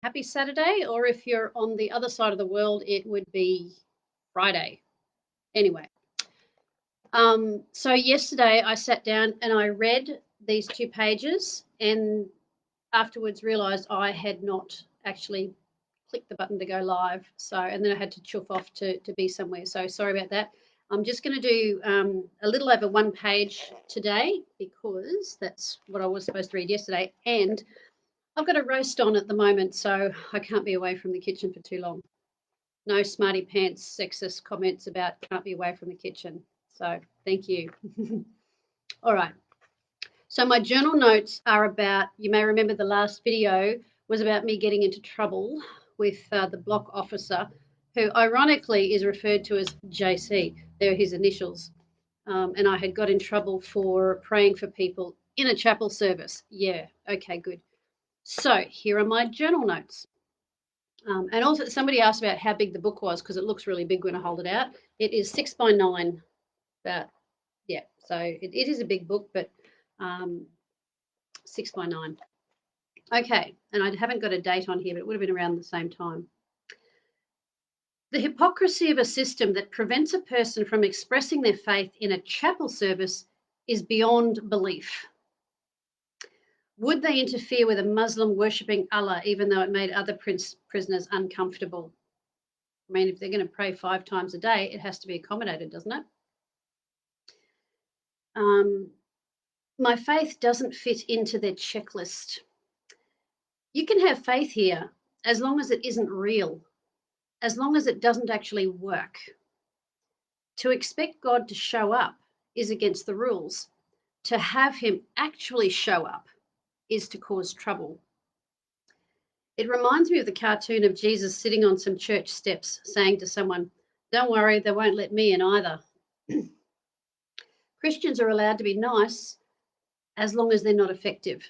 happy Saturday, or if you're on the other side of the world, it would be Friday. Anyway, so yesterday I sat down and I read these 2 pages, and afterwards realised I had not actually clicked the button to go live. So, and then I had to chuff off to be somewhere. So sorry about that. I'm just going to do a little over 1 page today because that's what I was supposed to read yesterday, and I've got a roast on at the moment, so I can't be away from the kitchen for too long. No smarty pants sexist comments about can't be away from the kitchen. So thank you. All right. So my journal notes are about, you may remember the last video was about me getting into trouble with the block officer, who ironically is referred to as JC. They're his initials. And I had got in trouble for praying for people in a chapel service. Yeah, okay, good. So here are my journal notes. And also, somebody asked about how big the book was because it looks really big when I hold it out. It is 6 by 9. But yeah, so it is a big book, but 6 by 9. Okay, and I haven't got a date on here, but it would have been around the same time. The hypocrisy of a system that prevents a person from expressing their faith in a chapel service is beyond belief. Would they interfere with a Muslim worshipping Allah even though it made other prisoners uncomfortable? I mean, if they're going to pray 5 times a day, it has to be accommodated, doesn't it? My faith doesn't fit into their checklist. You can have faith here as long as it isn't real, as long as it doesn't actually work. To expect God to show up is against the rules. To have him actually show up is to cause trouble. It reminds me of the cartoon of Jesus sitting on some church steps saying to someone, "Don't worry, they won't let me in either." Christians are allowed to be nice as long as they're not effective.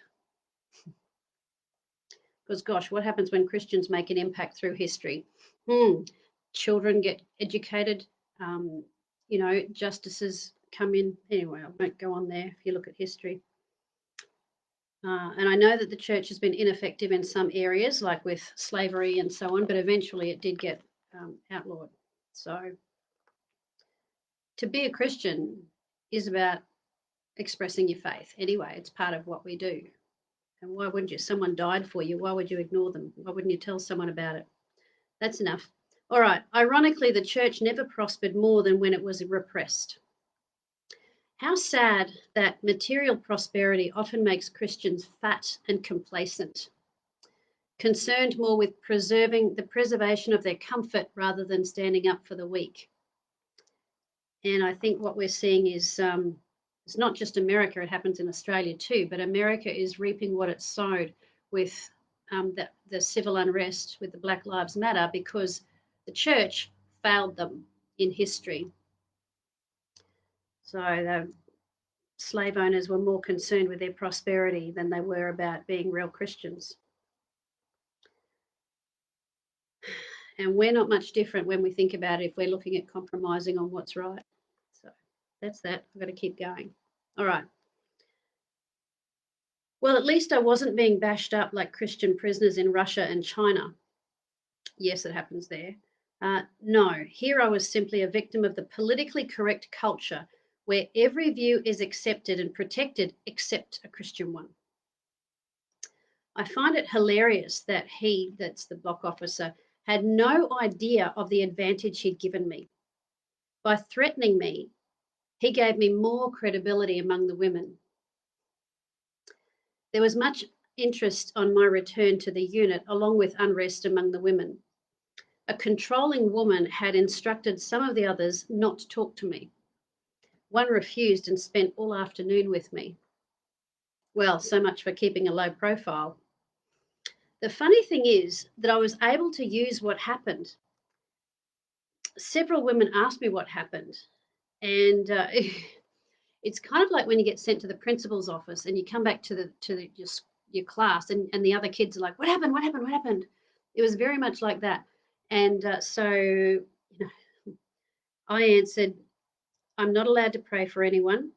Because, gosh, what happens when Christians make an impact through history? Children get educated, justices come in. Anyway, I won't go on there if you look at history. And I know that the church has been ineffective in some areas, like with slavery and so on, but eventually it did get outlawed. So to be a Christian is about expressing your faith. Anyway, it's part of what we do. And why wouldn't you? Someone died for you. Why would you ignore them? Why wouldn't you tell someone about it? That's enough. All right. Ironically, the church never prospered more than when it was repressed. How sad that material prosperity often makes Christians fat and complacent, concerned more with preserving the preservation of their comfort rather than standing up for the weak. And I think what we're seeing is it's not just America, it happens in Australia too, but America is reaping what it sowed with the civil unrest with the Black Lives Matter because the church failed them in history. So the slave owners were more concerned with their prosperity than they were about being real Christians. And we're not much different when we think about it if we're looking at compromising on what's right. So that's that. I've got to keep going. All right. Well, at least I wasn't being bashed up like Christian prisoners in Russia and China. Yes, it happens there. No, here I was simply a victim of the politically correct culture where every view is accepted and protected except a Christian one. I find it hilarious that that's the block officer, had no idea of the advantage he'd given me. By threatening me, he gave me more credibility among the women. There was much interest on my return to the unit, along with unrest among the women. A controlling woman had instructed some of the others not to talk to me. One refused and spent all afternoon with me. Well, so much for keeping a low profile. The funny thing is that I was able to use what happened. Several women asked me what happened, and it's kind of like when you get sent to the principal's office and you come back to your class, and the other kids are like, "What happened? What happened? What happened?" It was very much like that, and so I answered, "I'm not allowed to pray for anyone.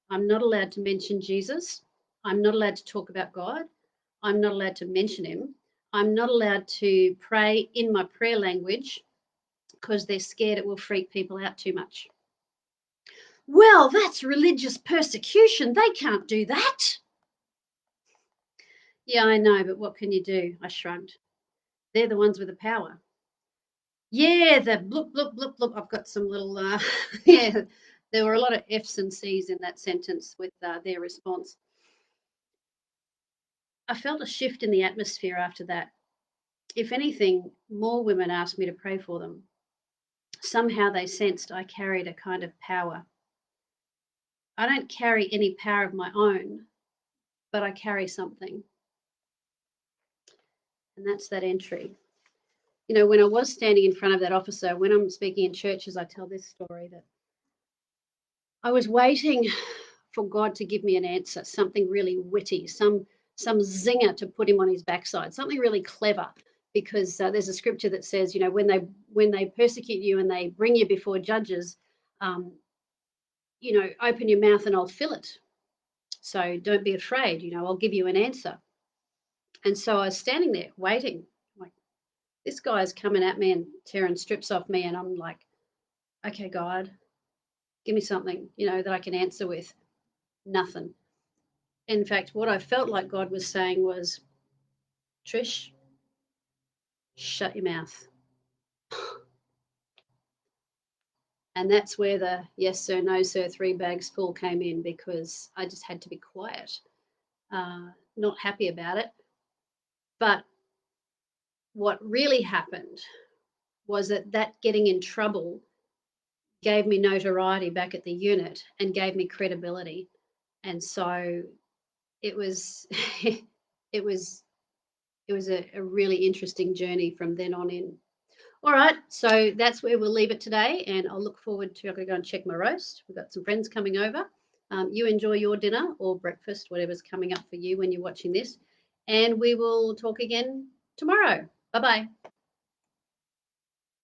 I'm not allowed to mention Jesus. I'm not allowed to talk about God. I'm not allowed to mention him. I'm not allowed to pray in my prayer language because they're scared it will freak people out too much. Well, that's religious persecution. They can't do that. Yeah, I know, but what can you do? I shrugged. They're the ones with the power. Yeah, the bloop, bloop, bloop, bloop. I've got some little, yeah, there were a lot of F's and C's in that sentence with their response. I felt a shift in the atmosphere after that. If anything, more women asked me to pray for them. Somehow they sensed I carried a kind of power. I don't carry any power of my own, but I carry something. And that's that entry. You know, when I was standing in front of that officer, when I'm speaking in churches, I tell this story that I was waiting for God to give me an answer, something really witty, some zinger to put him on his backside, something really clever. Because there's a scripture that says, you know, when they persecute you and they bring you before judges, you know, open your mouth and I'll fill it. So don't be afraid. You know, I'll give you an answer. And so I was standing there waiting, like this guy's coming at me and tearing strips off me, and I'm like, okay, God, give me something, you know, that I can answer with. Nothing. In fact, what I felt like God was saying was, Trish, shut your mouth. And that's where the yes sir, no sir, 3 bags full came in, because I just had to be quiet, not happy about it. But what really happened was that getting in trouble gave me notoriety back at the unit and gave me credibility. And so it was it was a really interesting journey from then on in. All right, so that's where we'll leave it today, and I'll look forward to, I'm going to go and check my roast. We've got some friends coming over. You enjoy your dinner or breakfast, whatever's coming up for you when you're watching this, and we will talk again tomorrow. Bye-bye.